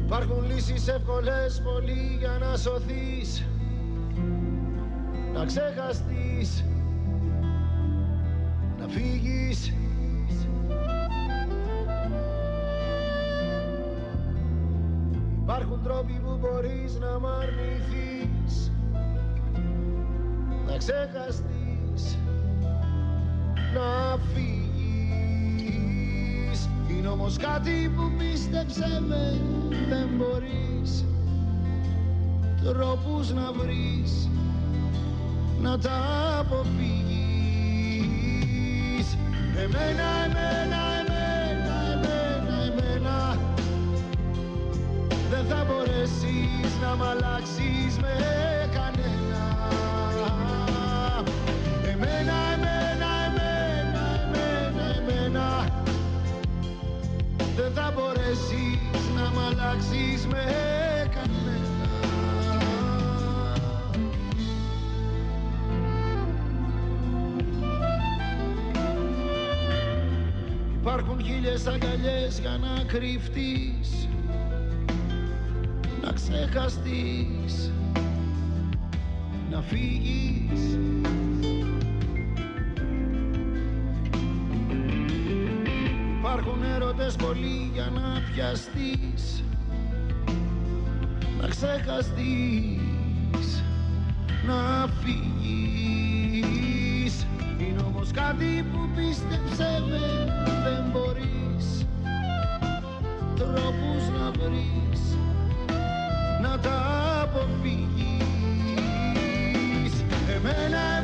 Υπάρχουν λύσεις εύκολες πολύ για να σωθείς, να ξεχαστείς, να φύγεις. Υπάρχουν τρόποι που μπορείς να μ' αρνηθείς, να ξεχαστείς, να φύγεις. Είναι όμως κάτι που πίστεψε με, δεν μπορείς τρόπους να βρεις, να τα αποφύγεις. Εμένα, εμένα, εμένα, εμένα, εμένα δεν θα μπορέσεις να μ' αλλάξεις με κανένα. Εμένα, εμένα, εμένα, εμένα, εμένα δεν θα μπορέσεις να μ' αλλάξεις με κανένα. Υπάρχουν χίλιες αγκαλιές για να κρυφτείς, να ξεχαστείς, να φύγεις. Υπάρχουν έρωτες πολλοί για να πιαστείς, να ξεχαστείς, να φύγεις. Είναι όμως κάτι που πίστεψε με, δεν μπορείς τρόπους να βρεις, να τα αποφύγεις. Εμένα